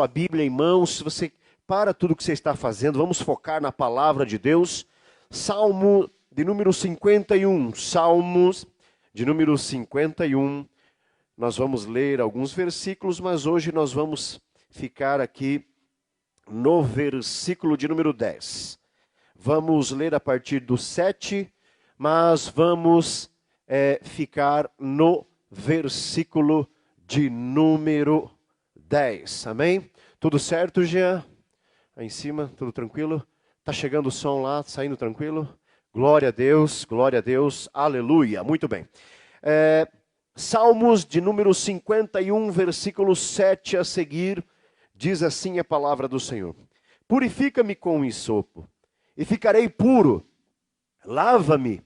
a Bíblia em mãos, se você para tudo que você está fazendo, vamos focar na palavra de Deus. Salmo de número 51, Salmos de número 51. Nós vamos ler alguns versículos, mas hoje nós vamos ficar aqui no versículo de número 10. Vamos ler a partir do 7, mas vamos ficar no versículo de número 10. Amém? Tudo certo, Jean? Aí em cima, tudo tranquilo? Tá chegando o som lá, saindo tranquilo? Glória a Deus, aleluia. Muito bem. Salmos de número 51, versículo 7 a seguir, diz assim a palavra do Senhor. Purifica-me com hisopo, e ficarei puro. Lava-me,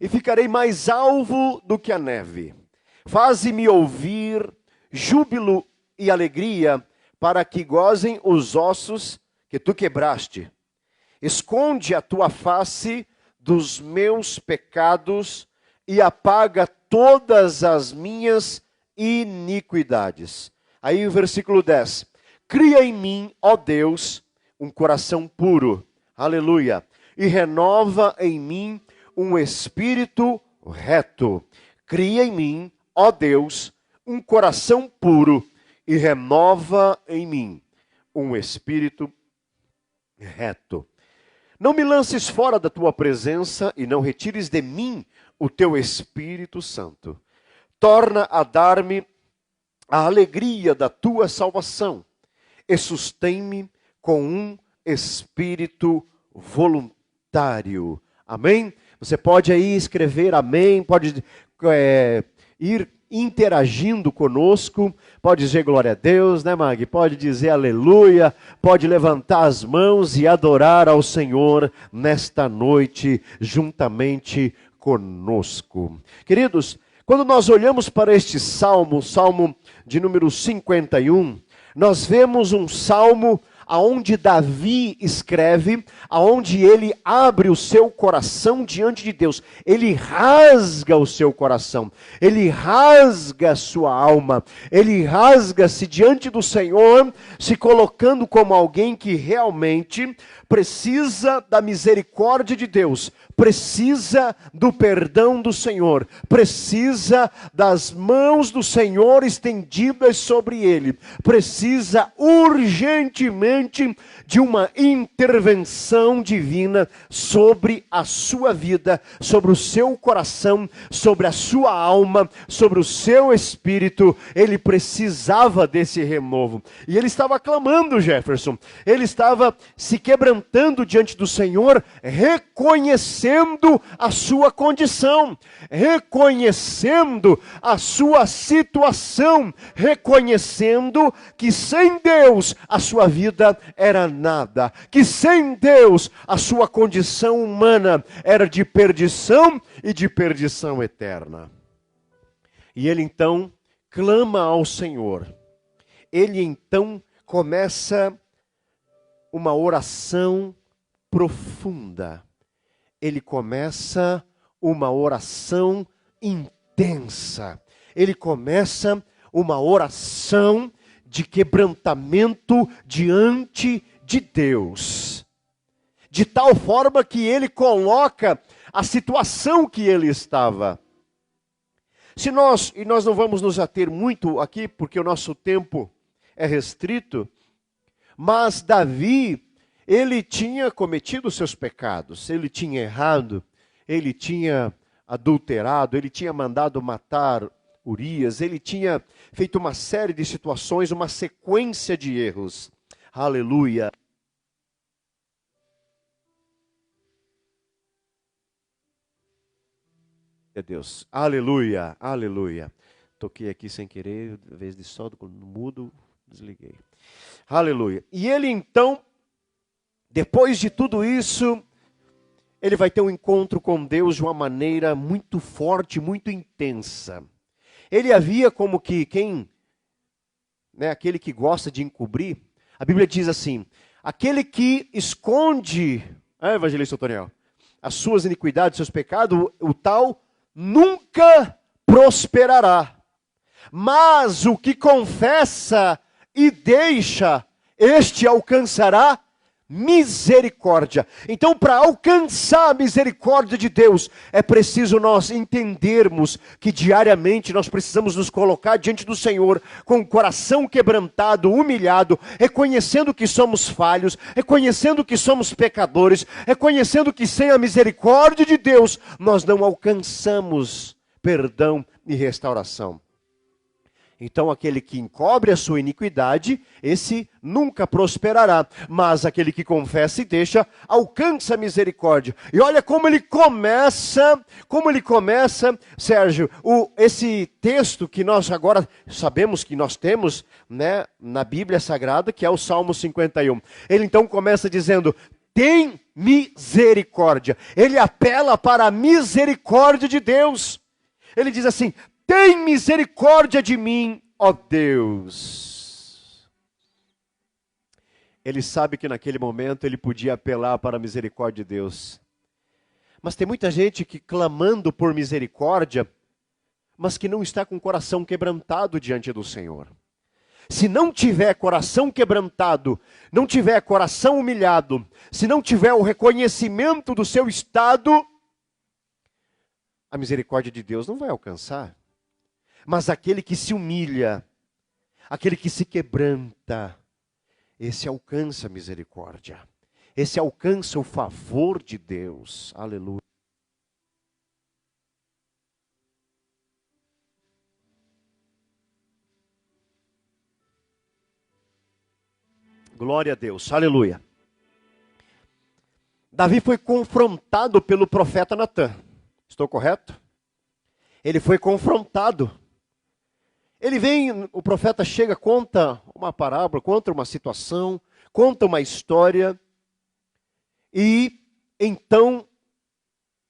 e ficarei mais alvo do que a neve. Faze-me ouvir júbilo e alegria, para que gozem os ossos que tu quebraste. Esconde a tua face dos meus pecados e apaga todas as minhas iniquidades. Aí o versículo 10. Cria em mim, ó Deus, um coração puro. Aleluia. E renova em mim um espírito reto. Cria em mim, ó Deus, um coração puro e renova em mim um espírito reto. Não me lances fora da tua presença e não retires de mim o teu Espírito Santo. Torna a dar-me a alegria da tua salvação e sustém-me com um espírito voluntário. Amém? Você pode aí escrever amém, pode ir interagindo conosco, pode dizer glória a Deus, né, Mag? Pode dizer aleluia, pode levantar as mãos e adorar ao Senhor nesta noite, juntamente conosco. Queridos, quando nós olhamos para este salmo, salmo de número 51, nós vemos um salmo aonde Davi escreve, aonde ele abre o seu coração diante de Deus. Ele rasga o seu coração, ele rasga a sua alma, ele rasga-se diante do Senhor, se colocando como alguém que realmente precisa da misericórdia de Deus, precisa do perdão do Senhor, precisa das mãos do Senhor estendidas sobre ele, precisa urgentemente de uma intervenção divina sobre a sua vida, sobre o seu coração, sobre a sua alma, sobre o seu espírito. Ele precisava desse renovo. E ele estava clamando, Jefferson. Ele estava se quebrantando diante do Senhor, reconhecendo a sua condição, reconhecendo a sua situação, reconhecendo que sem Deus a sua vida era nada, que sem Deus a sua condição humana era de perdição e de perdição eterna. E ele então clama ao Senhor. Ele então começa uma oração profunda. Ele começa uma oração intensa. Ele começa uma oração de quebrantamento diante de Deus. De tal forma que ele coloca a situação que ele estava. E nós não vamos nos ater muito aqui, porque o nosso tempo é restrito, mas Davi, ele tinha cometido seus pecados, ele tinha errado, ele tinha adulterado, ele tinha mandado matar Urias, ele tinha feito uma série de situações, uma sequência de erros. Aleluia. Deus. Aleluia, aleluia. Toquei aqui sem querer, em vez de só no mudo, desliguei. Aleluia. E ele então, depois de tudo isso, ele vai ter um encontro com Deus de uma maneira muito forte, muito intensa. Ele havia como que aquele que gosta de encobrir, a Bíblia diz assim, aquele que esconde, evangelista Otoniel, as suas iniquidades, seus pecados, o tal nunca prosperará. Mas o que confessa e deixa, este alcançará misericórdia. Então, para alcançar a misericórdia de Deus, é preciso nós entendermos que diariamente nós precisamos nos colocar diante do Senhor com o coração quebrantado, humilhado, reconhecendo que somos falhos, reconhecendo que somos pecadores, reconhecendo que sem a misericórdia de Deus nós não alcançamos perdão e restauração. Então aquele que encobre a sua iniquidade, esse nunca prosperará. Mas aquele que confessa e deixa, alcança a misericórdia. E olha como ele começa, Sérgio, esse texto que nós agora sabemos que nós temos, né, na Bíblia Sagrada, que é o Salmo 51. Ele então começa dizendo, tem misericórdia. Ele apela para a misericórdia de Deus. Ele diz assim, tem misericórdia de mim, ó Deus. Ele sabe que naquele momento ele podia apelar para a misericórdia de Deus. Mas tem muita gente que clamando por misericórdia, mas que não está com o coração quebrantado diante do Senhor. Se não tiver coração quebrantado, não tiver coração humilhado, se não tiver o reconhecimento do seu estado, a misericórdia de Deus não vai alcançar. Mas aquele que se humilha, aquele que se quebranta, esse alcança a misericórdia. Esse alcança o favor de Deus. Aleluia. Glória a Deus. Aleluia. Davi foi confrontado pelo profeta Natã. Estou correto? Ele foi confrontado. Ele vem, o profeta chega, conta uma parábola, conta uma situação, conta uma história. E então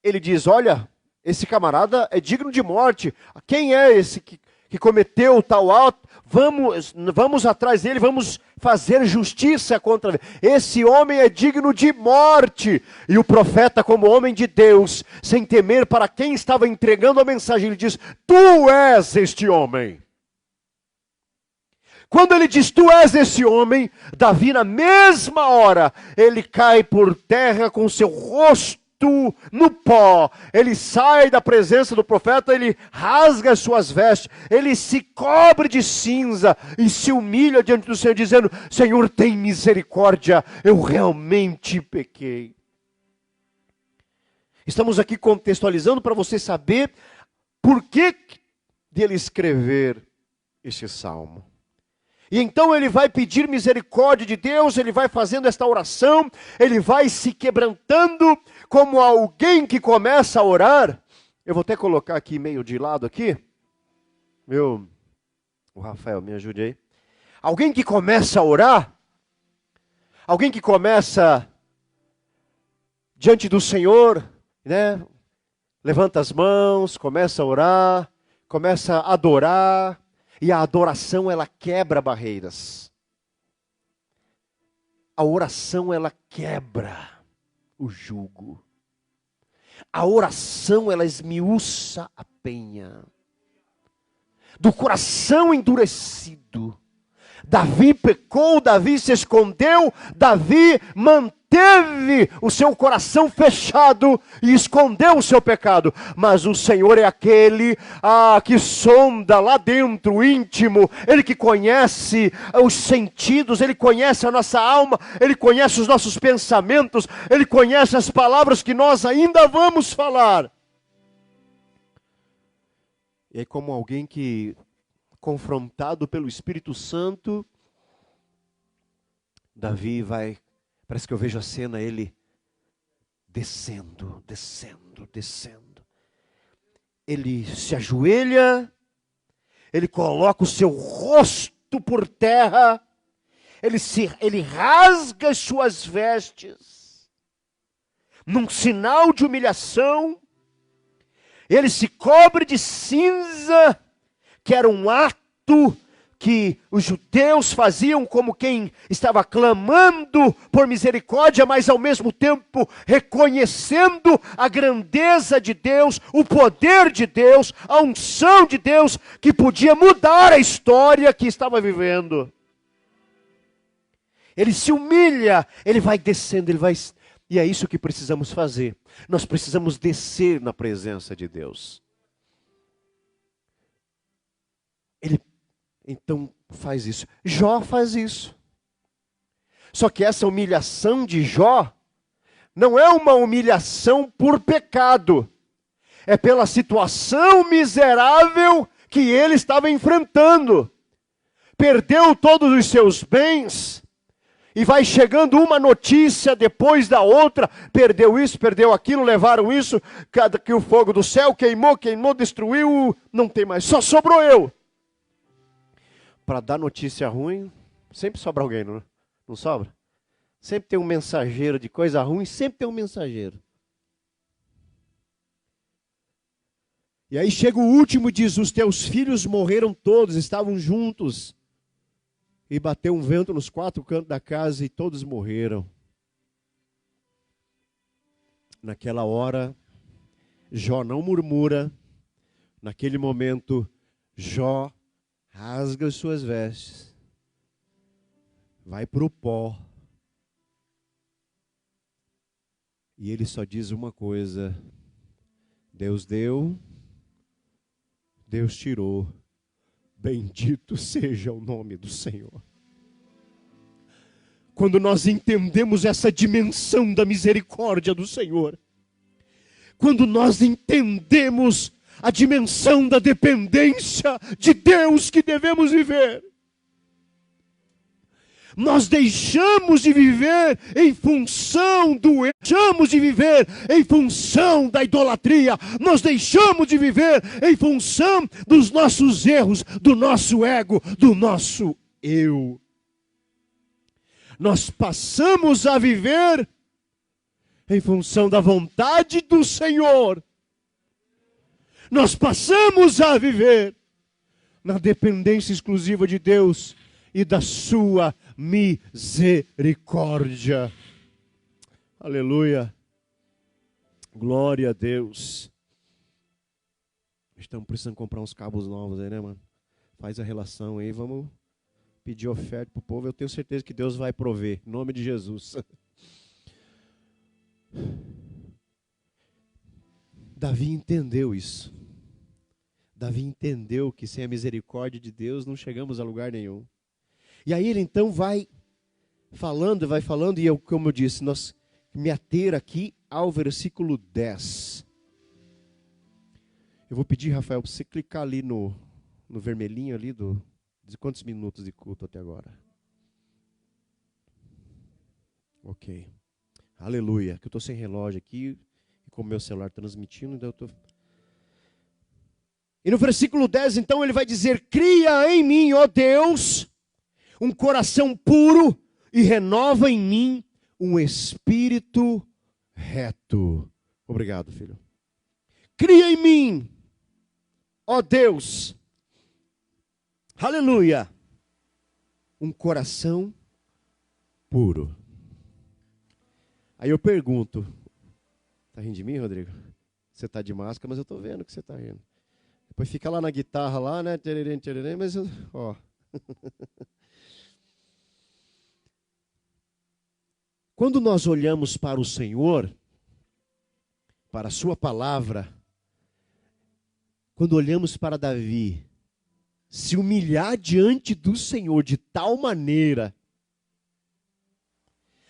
ele diz, olha, esse camarada é digno de morte. Quem é esse que cometeu tal ato? Vamos atrás dele, vamos fazer justiça contra ele. Esse homem é digno de morte. E o profeta, como homem de Deus, sem temer para quem estava entregando a mensagem, ele diz, tu és este homem. Quando ele diz, tu és esse homem, Davi na mesma hora, ele cai por terra com seu rosto no pó. Ele sai da presença do profeta, ele rasga as suas vestes, ele se cobre de cinza e se humilha diante do Senhor, dizendo, Senhor, tem misericórdia, eu realmente pequei. Estamos aqui contextualizando para você saber por que dele escrever este salmo. E então ele vai pedir misericórdia de Deus, ele vai fazendo esta oração, ele vai se quebrantando como alguém que começa a orar. Eu vou até colocar aqui meio de lado aqui. O Rafael, me ajude aí. Alguém que começa a orar, alguém que começa diante do Senhor, né? Levanta as mãos, começa a orar, começa a adorar. E a adoração, ela quebra barreiras. A oração, ela quebra o jugo. A oração, ela esmiuça a penha. Do coração endurecido. Davi pecou, Davi se escondeu, Davi manteve o seu coração fechado e escondeu o seu pecado. Mas o Senhor é aquele que sonda lá dentro, o íntimo, Ele que conhece os sentidos, Ele conhece a nossa alma, Ele conhece os nossos pensamentos, Ele conhece as palavras que nós ainda vamos falar. E aí, como alguém que confrontado pelo Espírito Santo, Davi vai, parece que eu vejo a cena, ele descendo. Ele se ajoelha, ele coloca o seu rosto por terra, ele rasga as suas vestes, num sinal de humilhação, ele se cobre de cinza, que era um ato que os judeus faziam como quem estava clamando por misericórdia, mas ao mesmo tempo reconhecendo a grandeza de Deus, o poder de Deus, a unção de Deus, que podia mudar a história que estava vivendo. ele se humilha, ele vai descendo, ele vai... E é isso que precisamos fazer. Nós precisamos descer na presença de Deus. Ele então faz isso. Jó faz isso. Só que essa humilhação de Jó não é uma humilhação por pecado. É pela situação miserável que ele estava enfrentando. Perdeu todos os seus bens. E vai chegando uma notícia depois da outra. Perdeu isso, perdeu aquilo, levaram isso. Que o fogo do céu queimou, destruiu. Não tem mais, só sobrou eu. Para dar notícia ruim, sempre sobra alguém, não sobra? Sempre tem um mensageiro de coisa ruim, sempre tem um mensageiro. E aí chega o último e diz, os teus filhos morreram todos, estavam juntos. E bateu um vento nos 4 cantos da casa e todos morreram. Naquela hora, Jó não murmura. Naquele momento, Jó rasga as suas vestes. Vai para o pó. E ele só diz uma coisa. Deus deu, Deus tirou. Bendito seja o nome do Senhor. Quando nós entendemos essa dimensão da misericórdia do Senhor, quando nós entendemos a dimensão da dependência de Deus que devemos viver, nós deixamos de viver em função deixamos de viver em função da idolatria, nós deixamos de viver em função dos nossos erros, do nosso ego, do nosso eu. Nós passamos a viver em função da vontade do Senhor. Nós passamos a viver na dependência exclusiva de Deus e da sua misericórdia. Aleluia. Glória a Deus. Estamos precisando comprar uns cabos novos aí, né, mano? Faz a relação aí, vamos pedir oferta pro povo. Eu tenho certeza que Deus vai prover, em nome de Jesus. Davi entendeu isso. Davi entendeu que sem a misericórdia de Deus não chegamos a lugar nenhum. E aí ele então vai falando, e eu, como eu disse, nós me ater aqui ao versículo 10. Eu vou pedir, Rafael, para você clicar ali no vermelhinho ali de quantos minutos de culto até agora. Ok. Aleluia. Que eu estou sem relógio aqui, e com o meu celular transmitindo, então eu estou... E no versículo 10, então, ele vai dizer, cria em mim, ó Deus, um coração puro e renova em mim um espírito reto. Obrigado, filho. Cria em mim, ó Deus, aleluia, um coração puro. Aí eu pergunto, tá rindo de mim, Rodrigo? Você tá de máscara, mas eu tô vendo que você tá rindo. Depois fica lá na guitarra lá, né? Mas, ó... Quando nós olhamos para o Senhor, para a sua palavra, quando olhamos para Davi, se humilhar diante do Senhor de tal maneira,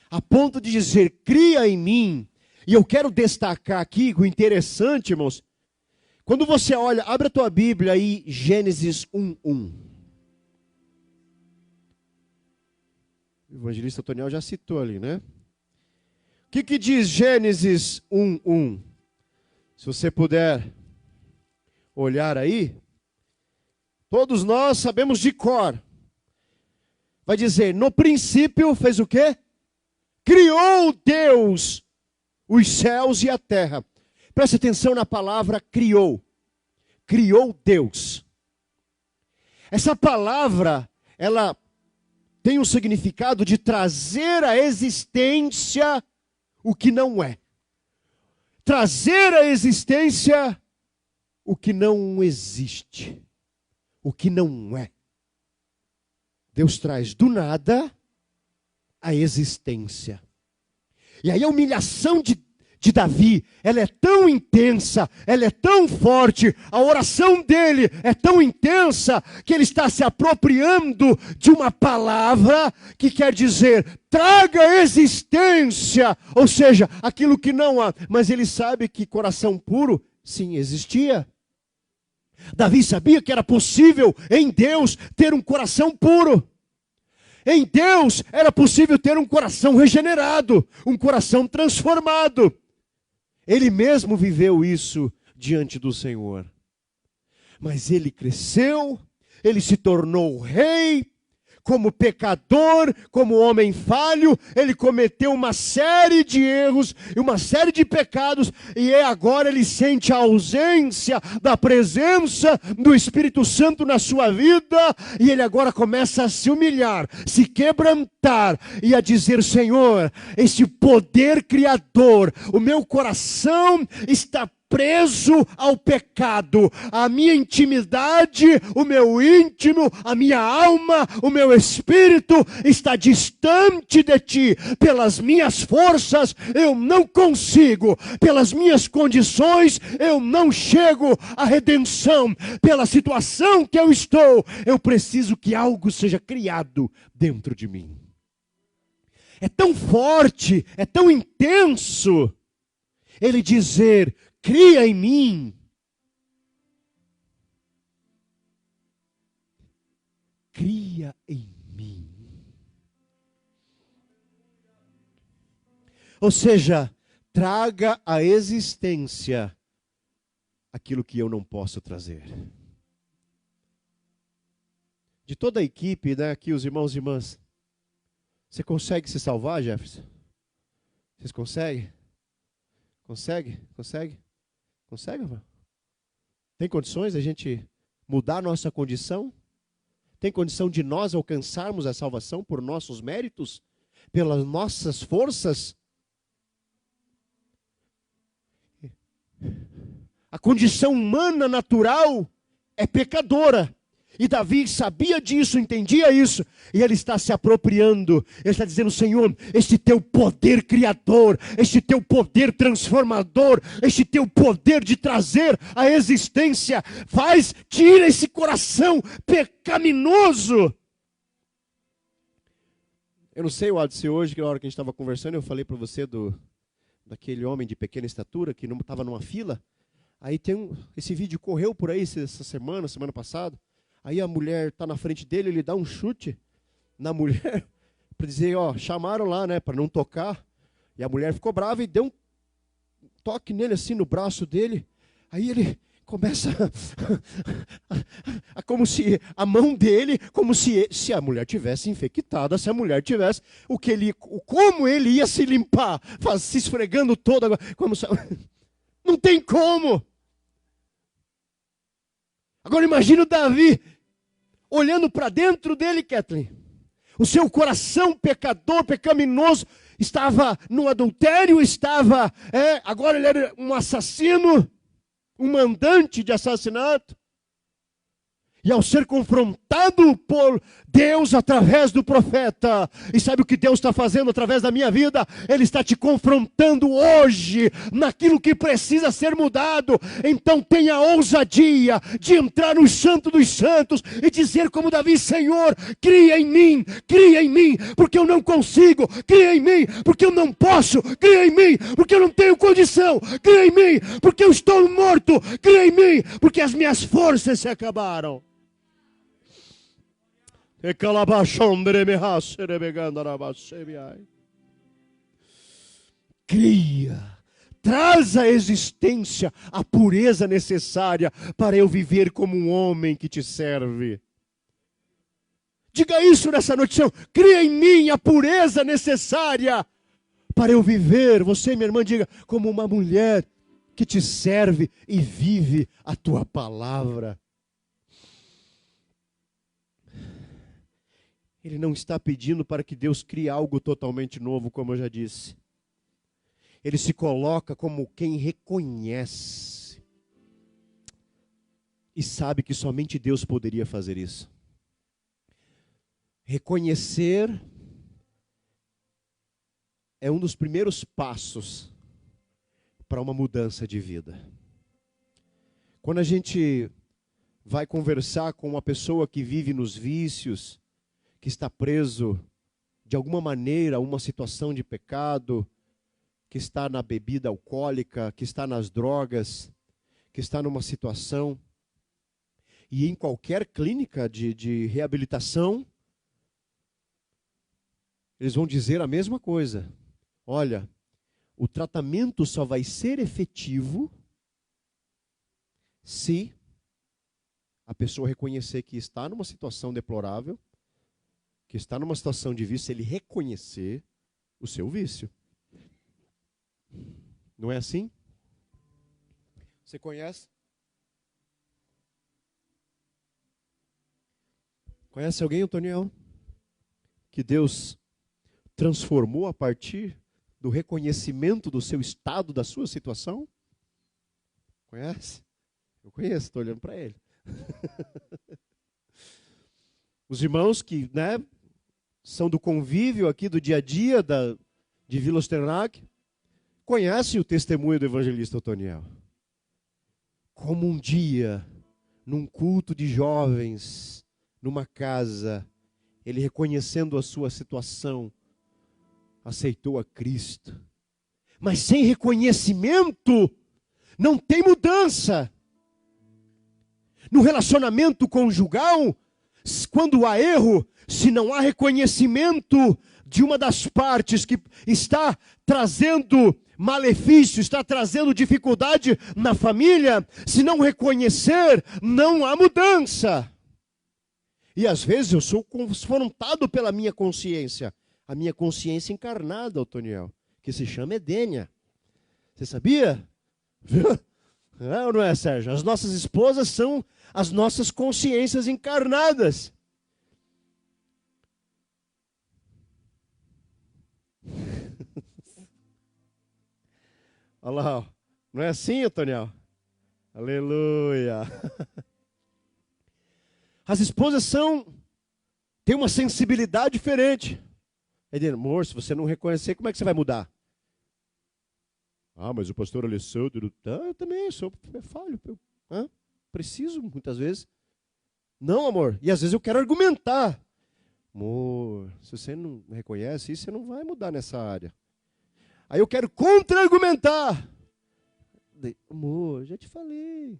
a ponto de dizer, cria em mim, e eu quero destacar aqui, o interessante, irmãos, quando você olha, abre a tua Bíblia aí, Gênesis 1:1. O evangelista Toniel já citou ali, né? O que diz Gênesis 1:1? Se você puder olhar aí, todos nós sabemos de cor. Vai dizer, no princípio fez o quê? Criou Deus os céus e a terra. Preste atenção na palavra criou. Criou Deus. Essa palavra, ela tem o significado de trazer à existência o que não é. Trazer à existência o que não existe. O que não é. Deus traz do nada a existência. E aí a humilhação de Davi, ela é tão intensa, ela é tão forte, a oração dele é tão intensa, que ele está se apropriando de uma palavra que quer dizer, traga existência, ou seja, aquilo que não há. Mas ele sabe que coração puro, sim, existia. Davi sabia que era possível em Deus ter um coração puro. Em Deus era possível ter um coração regenerado, um coração transformado. Ele mesmo viveu isso diante do Senhor. Mas ele cresceu, ele se tornou rei, como pecador, como homem falho, ele cometeu uma série de erros e uma série de pecados, e agora ele sente a ausência da presença do Espírito Santo na sua vida, e ele agora começa a se humilhar, se quebrantar e a dizer, Senhor, esse poder criador, o meu coração está preso ao pecado, a minha intimidade, o meu íntimo, a minha alma, o meu espírito está distante de ti. Pelas minhas forças eu não consigo, pelas minhas condições eu não chego à redenção, pela situação que eu estou, eu preciso que algo seja criado dentro de mim. É tão forte, é tão intenso ele dizer, cria em mim. Cria em mim. Ou seja, traga à existência aquilo que eu não posso trazer. De toda a equipe, né, aqui os irmãos e irmãs, você consegue se salvar, Jefferson? Vocês conseguem? Consegue? Consegue? Consegue, irmão? Tem condições de a gente mudar a nossa condição? Tem condição de nós alcançarmos a salvação por nossos méritos? Pelas nossas forças? A condição humana natural é pecadora. E Davi sabia disso, entendia isso, e ele está se apropriando, ele está dizendo, Senhor, este teu poder criador, este teu poder transformador, este teu poder de trazer a existência, tira esse coração pecaminoso. Eu não sei, Adson, hoje, que na hora que a gente estava conversando, eu falei para você daquele homem de pequena estatura, que não estava numa fila, aí esse vídeo correu por aí essa semana passada. Aí a mulher está na frente dele, ele dá um chute na mulher, para dizer, chamaram lá, né, para não tocar. E a mulher ficou brava e deu um toque nele assim no braço dele. Aí ele começa como se a mão dele, como se a mulher tivesse infectada, se a mulher tivesse, como ele ia se limpar, se esfregando toda, não tem como. Agora imagina o Davi, olhando para dentro dele, Kathleen. O seu coração pecador, pecaminoso, estava no adultério, agora ele era um assassino, um mandante de assassinato. E ao ser confrontado por Deus através do profeta, e sabe o que Deus está fazendo através da minha vida? Ele está te confrontando hoje, naquilo que precisa ser mudado. Então tenha a ousadia de entrar no Santo dos Santos e dizer como Davi, Senhor, cria em mim, porque eu não consigo, cria em mim, porque eu não posso, cria em mim, porque eu não tenho condição, cria em mim, porque eu estou morto, cria em mim, porque as minhas forças se acabaram. Cria, traz à existência a pureza necessária para eu viver como um homem que te serve. Diga isso nessa noite, Senhor, cria em mim a pureza necessária para eu viver, você, minha irmã, diga, como uma mulher que te serve e vive a tua palavra. Ele não está pedindo para que Deus crie algo totalmente novo, como eu já disse. Ele se coloca como quem reconhece e sabe que somente Deus poderia fazer isso. Reconhecer é um dos primeiros passos para uma mudança de vida. Quando a gente vai conversar com uma pessoa que vive nos vícios, que está preso de alguma maneira a uma situação de pecado, que está na bebida alcoólica, que está nas drogas, que está numa situação, e em qualquer clínica de reabilitação, eles vão dizer a mesma coisa. Olha, o tratamento só vai ser efetivo se a pessoa reconhecer que está numa situação deplorável, que está numa situação de vício, ele reconhecer o seu vício. Não é assim? Você conhece? Conhece alguém, Antoniel? Que Deus transformou a partir do reconhecimento do seu estado, da sua situação? Conhece? Eu conheço, estou olhando para ele. Os irmãos que, são do convívio aqui do dia a dia de Vila Osternac, conhecem o testemunho do evangelista Antoniel. Como um dia, num culto de jovens, numa casa, ele reconhecendo a sua situação, aceitou a Cristo. Mas sem reconhecimento, não tem mudança. No relacionamento conjugal, quando há erro, se não há reconhecimento de uma das partes que está trazendo malefício, está trazendo dificuldade na família, se não reconhecer, não há mudança. E às vezes eu sou confrontado pela minha consciência, a minha consciência encarnada, Antoniel, que se chama Edênia. Você sabia? É ou não é, Sérgio? As nossas esposas são as nossas consciências encarnadas. Olha lá, ó. Não é assim, Antoniel? Aleluia. As esposas têm uma sensibilidade diferente. Ele, amor, se você não reconhecer, como é que você vai mudar? Ah, mas o pastor Alessandro, eu também sou falho. Preciso, muitas vezes. Não, amor. E às vezes eu quero argumentar. Amor, se você não reconhece isso, você não vai mudar nessa área. Aí eu quero contra-argumentar. Amor, já te falei.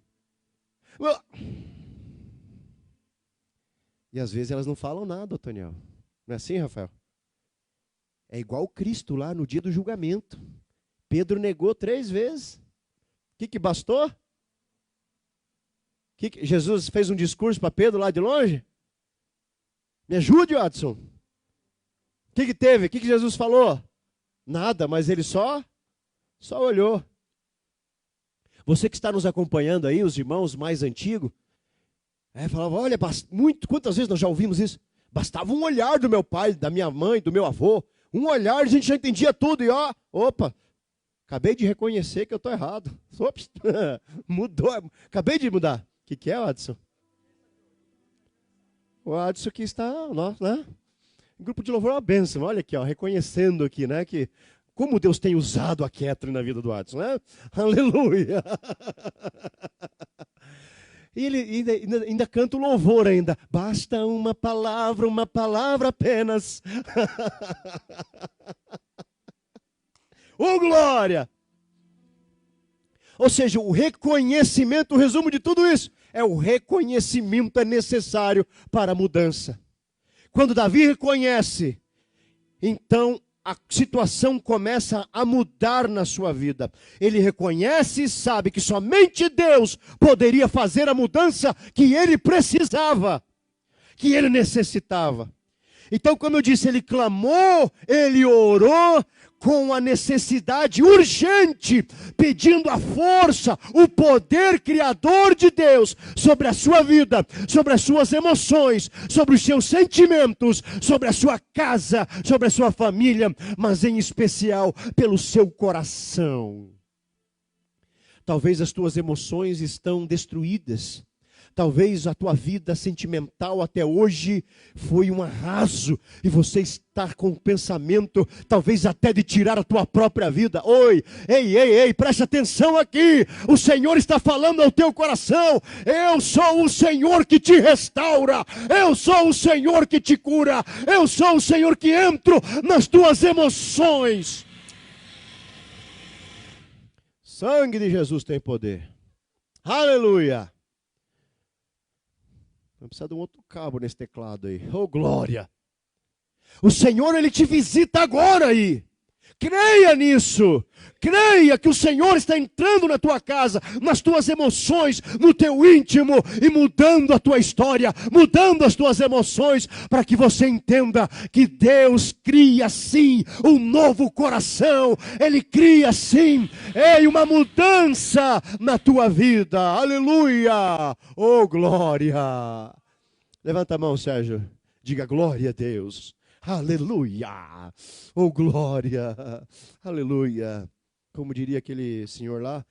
E às vezes elas não falam nada, Antoniel. Não é assim, Rafael? É igual Cristo lá no dia do julgamento. Pedro negou 3 vezes. O que bastou? Jesus fez um discurso para Pedro lá de longe? Me ajude, Watson. O que teve? O que Jesus falou? Nada, mas ele só olhou. Você que está nos acompanhando aí, os irmãos mais antigos, falava, olha, quantas vezes nós já ouvimos isso? Bastava um olhar do meu pai, da minha mãe, do meu avô. Um olhar, a gente já entendia tudo. E opa, acabei de reconhecer que eu estou errado. Ops, mudou, acabei de mudar. O que é, Adson? O Adson que está, né? O grupo de louvor é uma bênção. Olha aqui, reconhecendo aqui, né, que como Deus tem usado a Kathleen na vida do Adson, né? Aleluia! E ele ainda canta o louvor ainda. Basta uma palavra apenas. Oh, glória! Ou seja, o reconhecimento, o resumo de tudo isso, é o reconhecimento é necessário para a mudança. Quando Davi reconhece, então a situação começa a mudar na sua vida. Ele reconhece e sabe que somente Deus poderia fazer a mudança que ele precisava, que ele necessitava. Então, como eu disse, ele clamou, ele orou com a necessidade urgente, pedindo a força, o poder criador de Deus sobre a sua vida, sobre as suas emoções, sobre os seus sentimentos, sobre a sua casa, sobre a sua família, mas em especial pelo seu coração. Talvez as tuas emoções estão destruídas. Talvez a tua vida sentimental até hoje foi um arraso e você está com o pensamento, talvez até de tirar a tua própria vida. Oi, ei, preste atenção aqui. O Senhor está falando ao teu coração. Eu sou o Senhor que te restaura. Eu sou o Senhor que te cura. Eu sou o Senhor que entro nas tuas emoções. Sangue de Jesus tem poder. Aleluia. Não precisa de um outro cabo nesse teclado aí. Oh, glória. O Senhor, Ele te visita agora aí. Creia nisso. Creia que o Senhor está entrando na tua casa, nas tuas emoções, no teu íntimo e mudando a tua história, mudando as tuas emoções, para que você entenda que Deus cria sim um novo coração. Ele cria sim, uma mudança na tua vida. Aleluia! Oh, glória! Levanta a mão, Sérgio. Diga glória a Deus. Aleluia! Oh, glória! Aleluia! Como diria aquele senhor lá,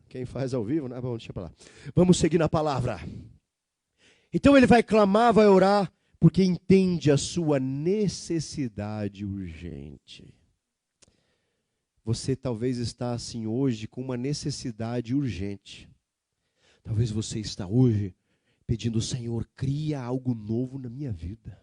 quem faz ao vivo, né? Bom, deixa pra lá. Vamos seguir na palavra. Então ele vai clamar, vai orar, porque entende a sua necessidade urgente. Você talvez está assim hoje com uma necessidade urgente. Talvez você está hoje pedindo, Senhor, cria algo novo na minha vida.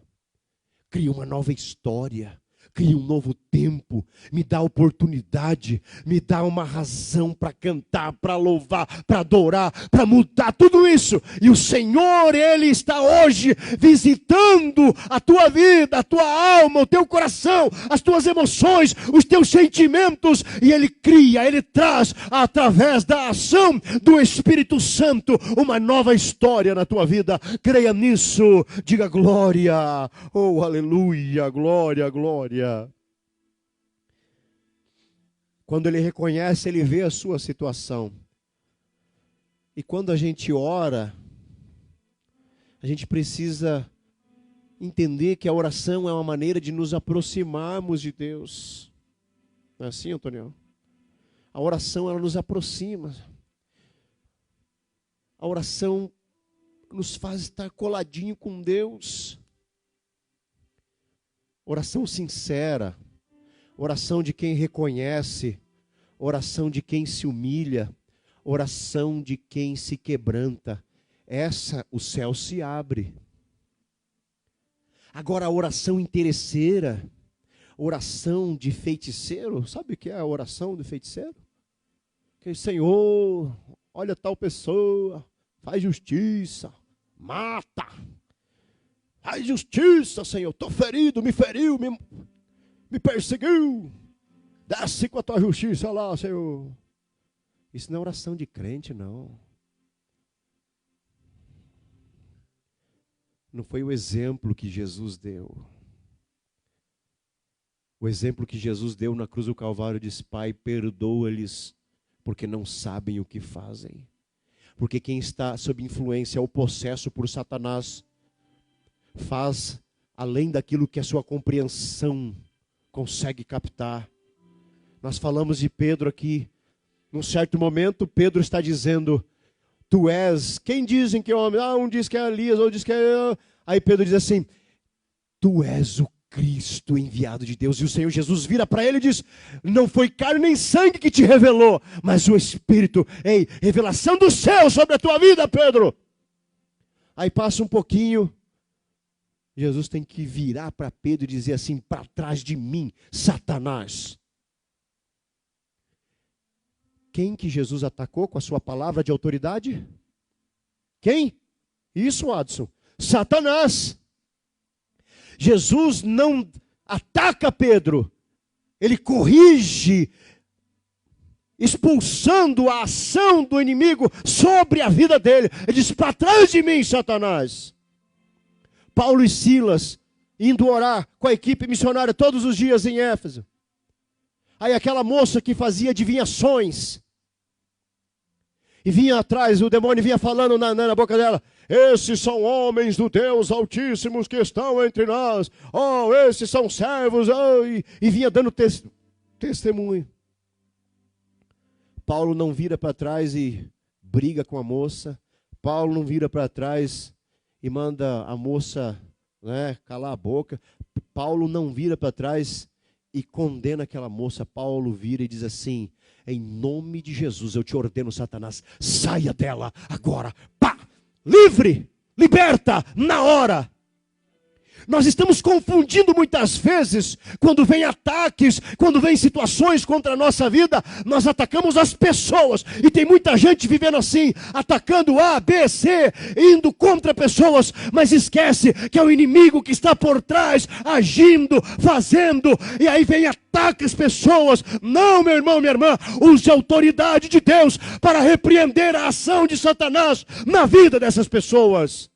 Cria uma nova história, cria um novo tempo, me dá oportunidade, me dá uma razão para cantar, para louvar, para adorar, para mudar tudo isso. E o Senhor, Ele está hoje visitando a tua vida, a tua alma, o teu coração, as tuas emoções, os teus sentimentos. E Ele cria, Ele traz, através da ação do Espírito Santo, uma nova história na tua vida. Creia nisso, diga glória, oh aleluia, glória, glória. Quando ele reconhece, ele vê a sua situação. E quando a gente ora, a gente precisa entender que a oração é uma maneira de nos aproximarmos de Deus. Não é assim, Antônio? A oração, ela nos aproxima. A oração nos faz estar coladinho com Deus. Oração sincera, oração de quem reconhece, oração de quem se humilha, oração de quem se quebranta. Essa, o céu se abre. Agora a oração interesseira, oração de feiticeiro, sabe o que é a oração de feiticeiro? Que Senhor, olha tal pessoa, faz justiça, mata. Faz justiça, Senhor. Estou ferido, me feriu, me perseguiu. Desce com a tua justiça lá, Senhor. Isso não é oração de crente, não. Não foi o exemplo que Jesus deu. O exemplo que Jesus deu na cruz do Calvário diz: Pai, perdoa-lhes, porque não sabem o que fazem. Porque quem está sob influência ou possesso por Satanás faz além daquilo que a sua compreensão consegue captar. Nós falamos de Pedro aqui. Num certo momento, Pedro está dizendo: Tu és, quem dizem que é homem? Um diz que é Elias, outro diz que é... Aí Pedro diz assim: Tu és o Cristo enviado de Deus. E o Senhor Jesus vira para ele e diz: Não foi carne nem sangue que te revelou, mas o Espírito. Ei, revelação do céu sobre a tua vida, Pedro. Aí passa um pouquinho, Jesus tem que virar para Pedro e dizer assim: Para trás de mim, Satanás. Quem que Jesus atacou com a sua palavra de autoridade? Quem? Isso, Adson. Satanás. Jesus não ataca Pedro. Ele corrige, expulsando a ação do inimigo sobre a vida dele. Ele diz: Para trás de mim, Satanás. Paulo e Silas indo orar com a equipe missionária todos os dias em Éfeso. Aí aquela moça que fazia adivinhações, e vinha atrás, o demônio vinha falando na boca dela: Esses são homens do Deus Altíssimos que estão entre nós. Oh, esses são servos. Oh, e vinha dando testemunho. Paulo não vira para trás e briga com a moça. Paulo não vira para trás e manda a moça, né, calar a boca. Paulo não vira para trás e condena aquela moça. Paulo vira e diz assim: em nome de Jesus eu te ordeno, Satanás, saia dela agora. Pá! Livre! Liberta na hora! Nós estamos confundindo muitas vezes, quando vem ataques, quando vem situações contra a nossa vida, nós atacamos as pessoas, e tem muita gente vivendo assim, atacando A, B, C, indo contra pessoas, mas esquece que é o inimigo que está por trás, agindo, fazendo, e aí vem ataca as pessoas. Não, meu irmão, minha irmã, use a autoridade de Deus para repreender a ação de Satanás na vida dessas pessoas.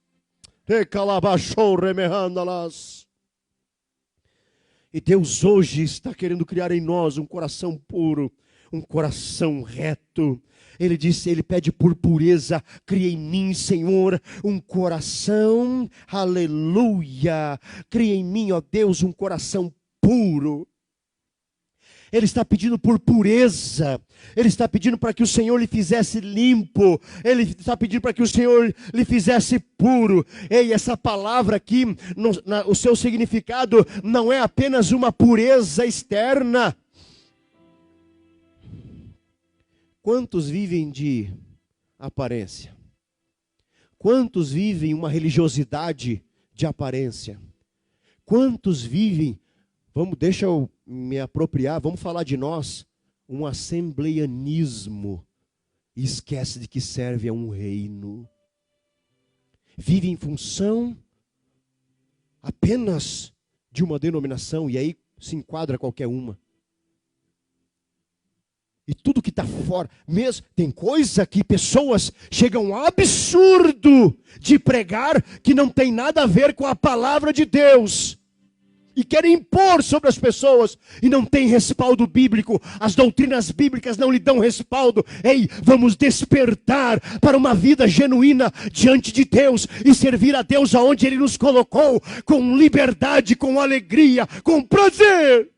E Deus hoje está querendo criar em nós um coração puro, um coração reto. Ele disse, ele pede por pureza: cria em mim, Senhor, um coração, aleluia, cria em mim, ó Deus, um coração puro. Ele está pedindo por pureza. Ele está pedindo para que o Senhor lhe fizesse limpo. Ele está pedindo para que o Senhor lhe fizesse puro. Ei, essa palavra aqui, o seu significado não é apenas uma pureza externa. Quantos vivem de aparência? Quantos vivem uma religiosidade de aparência? Quantos vivem, deixa eu me apropriar, vamos falar de nós, um assembleianismo, e esquece de que serve a um reino. Vive em função apenas de uma denominação, e aí se enquadra qualquer uma. E tudo que está fora, mesmo, tem coisa que pessoas chegam ao absurdo de pregar que não tem nada a ver com a palavra de Deus. E querem impor sobre as pessoas, e não tem respaldo bíblico, as doutrinas bíblicas não lhe dão respaldo. Ei, vamos despertar para uma vida genuína diante de Deus, e servir a Deus aonde Ele nos colocou, com liberdade, com alegria, com prazer.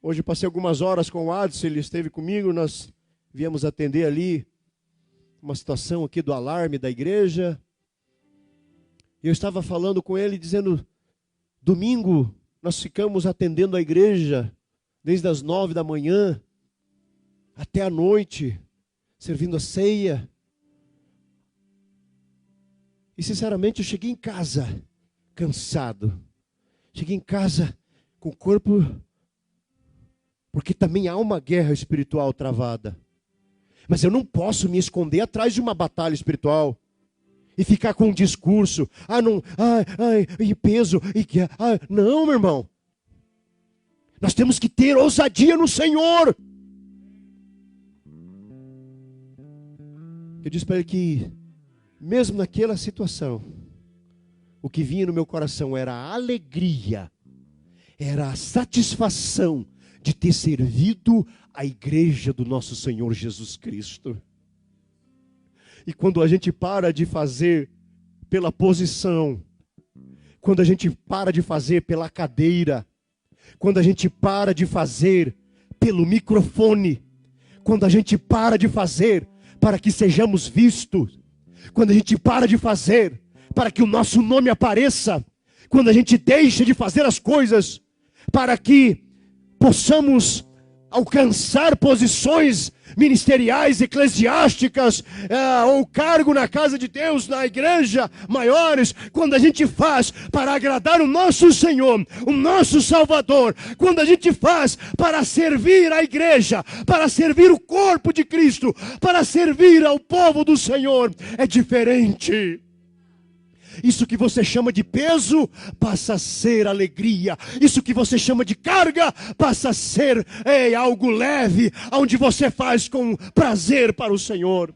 Hoje passei algumas horas com o Adson, ele esteve comigo, nós viemos atender ali uma situação aqui do alarme da igreja. Eu estava falando com ele, dizendo, domingo nós ficamos atendendo a igreja, desde as 9 da manhã até a noite, servindo a ceia. E sinceramente eu cheguei em casa cansado. Cheguei em casa com o corpo, porque também há uma guerra espiritual travada. Mas eu não posso me esconder atrás de uma batalha espiritual e ficar com um discurso, e peso, não, meu irmão. Nós temos que ter ousadia no Senhor. Eu disse para ele que, mesmo naquela situação, o que vinha no meu coração era a alegria, era a satisfação de ter servido a igreja do nosso Senhor Jesus Cristo. E quando a gente para de fazer pela posição, quando a gente para de fazer pela cadeira, quando a gente para de fazer pelo microfone, quando a gente para de fazer para que sejamos vistos, quando a gente para de fazer para que o nosso nome apareça, quando a gente deixa de fazer as coisas para que possamos alcançar posições ministeriais, eclesiásticas, ou cargo na casa de Deus, na igreja, maiores, quando a gente faz para agradar o nosso Senhor, o nosso Salvador, quando a gente faz para servir a igreja, para servir o corpo de Cristo, para servir ao povo do Senhor, é diferente. Isso que você chama de peso passa a ser alegria. Isso que você chama de carga passa a ser algo leve, onde você faz com prazer para o Senhor.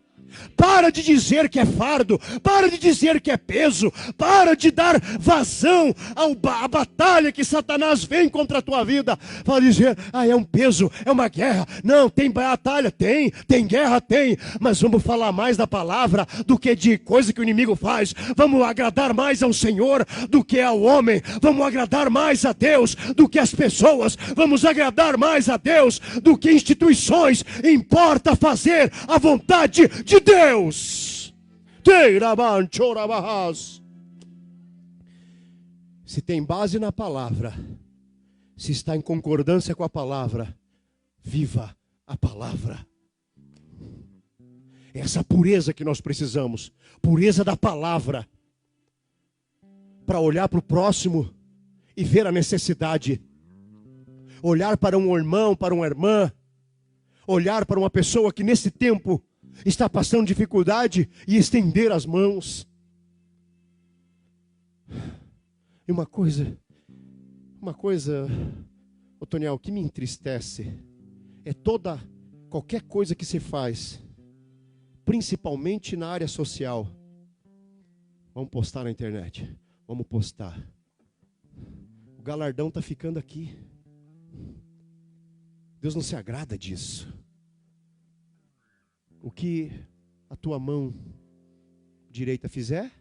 Para de dizer que é fardo, para de dizer que é peso, para de dar vazão à batalha que Satanás vem contra a tua vida. Para dizer, é um peso, é uma guerra. Não, tem batalha, tem guerra, tem. Mas vamos falar mais da palavra do que de coisa que o inimigo faz. Vamos agradar mais ao Senhor do que ao homem. Vamos agradar mais a Deus do que as pessoas. Vamos agradar mais a Deus do que instituições. Importa fazer a vontade de Deus. Se tem base na palavra, se está em concordância com a palavra, viva a palavra. Essa pureza que nós precisamos, pureza da palavra, para olhar para o próximo e ver a necessidade, olhar para um irmão, para uma irmã, olhar para uma pessoa que nesse tempo está passando dificuldade e estender as mãos. E uma coisa, Otoniel, que me entristece é qualquer coisa que se faz, principalmente na área social. Vamos postar na internet, vamos postar. O galardão está ficando aqui. Deus não se agrada disso. O que a tua mão direita fizer,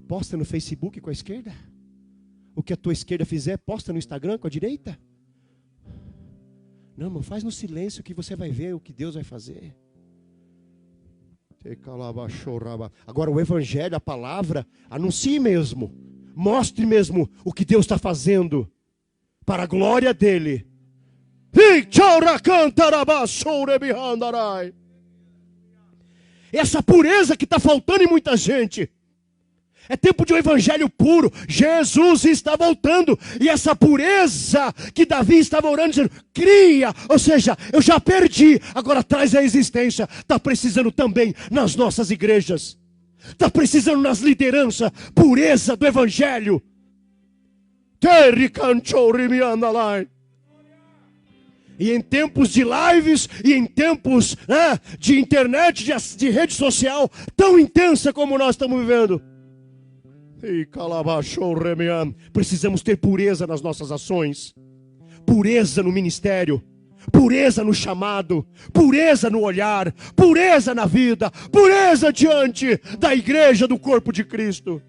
posta no Facebook com a esquerda. O que a tua esquerda fizer, posta no Instagram com a direita. Não, irmão, faz no silêncio que você vai ver o que Deus vai fazer. Agora o evangelho, a palavra, anuncie mesmo. Mostre mesmo o que Deus está fazendo para a glória dele. Essa pureza que está faltando em muita gente. É tempo de um evangelho puro. Jesus está voltando. E essa pureza que Davi estava orando, dizendo, cria. Ou seja, eu já perdi, agora traz a existência. Está precisando também nas nossas igrejas. Está precisando nas lideranças. Pureza do evangelho. E em tempos de lives, e em tempos de internet, de rede social, tão intensa como nós estamos vivendo. Precisamos ter pureza nas nossas ações, pureza no ministério, pureza no chamado, pureza no olhar, pureza na vida, pureza diante da igreja do corpo de Cristo.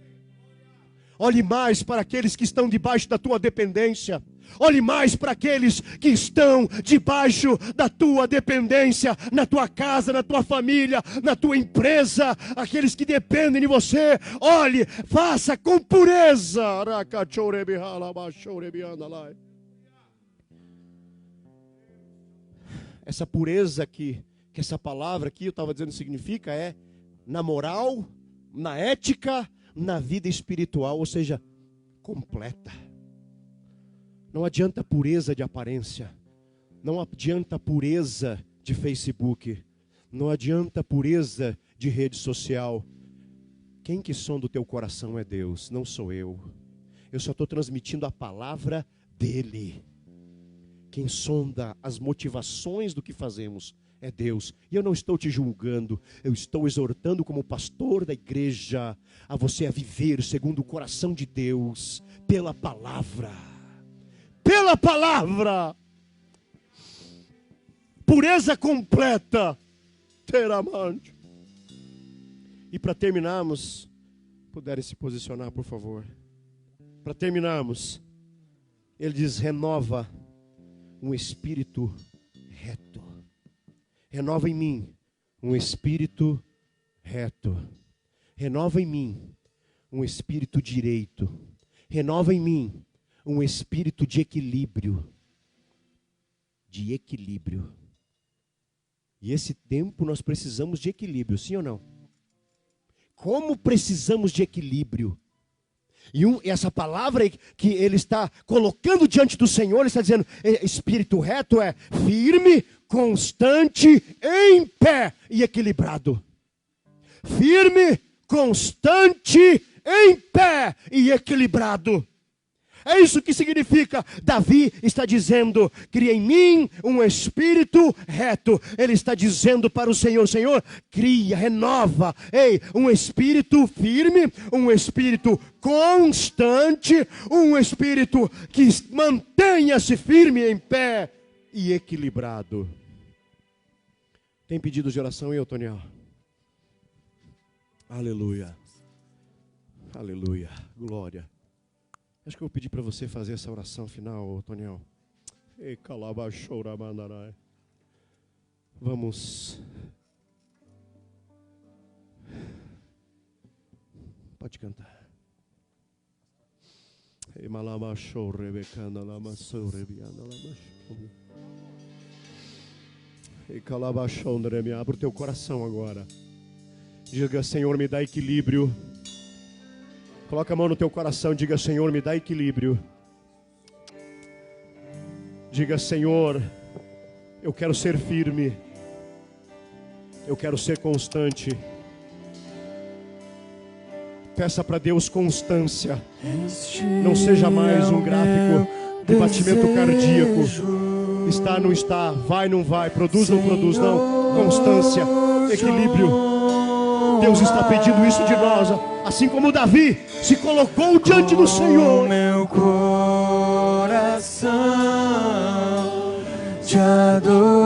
Olhe mais para aqueles que estão debaixo da tua dependência. Olhe mais para aqueles que estão debaixo da tua dependência, na tua casa, na tua família, na tua empresa, aqueles que dependem de você. Olhe, faça com pureza. Essa pureza que essa palavra aqui, eu estava dizendo, significa na moral, na ética, na vida espiritual, ou seja, completa. Não adianta pureza de aparência, não adianta pureza de Facebook, não adianta pureza de rede social. Quem que sonda o teu coração é Deus, não sou eu. Eu só estou transmitindo a palavra dele. Quem sonda as motivações do que fazemos é Deus. E eu não estou te julgando, eu estou exortando como pastor da igreja a você a viver segundo o coração de Deus, pela palavra. Pela palavra. Pureza completa. Teramante. E para terminarmos, puderem se posicionar, por favor. Para terminarmos, ele diz, renova um espírito reto. Renova em mim um espírito reto. Renova em mim um espírito direito. Renova em mim um espírito de equilíbrio. De equilíbrio. E esse tempo nós precisamos de equilíbrio, sim ou não? Como precisamos de equilíbrio? E essa palavra que ele está colocando diante do Senhor, ele está dizendo, espírito reto é firme, constante, em pé e equilibrado. Firme, constante, em pé e equilibrado. É isso que significa. Davi está dizendo: cria em mim um espírito reto. Ele está dizendo para o Senhor: Senhor, cria, renova, um espírito firme, um espírito constante, um espírito que mantenha-se firme em pé e equilibrado. Tem pedido de oração aí, Otoniel? Aleluia. Aleluia. Glória. Acho que eu vou pedir para você fazer essa oração final, Otoniel. Vamos. Pode cantar. Abra o teu coração agora. Diga: Senhor, me dá equilíbrio. Coloca a mão no teu coração e diga: Senhor, me dá equilíbrio. Diga: Senhor, eu quero ser firme. Eu quero ser constante. Peça para Deus constância. Não seja mais um gráfico de batimento cardíaco. Está, não está, vai, não vai, produz, não produz, não. Constância, equilíbrio. Deus está pedindo isso de nós, assim como Davi se colocou diante do Senhor. Meu coração te adora.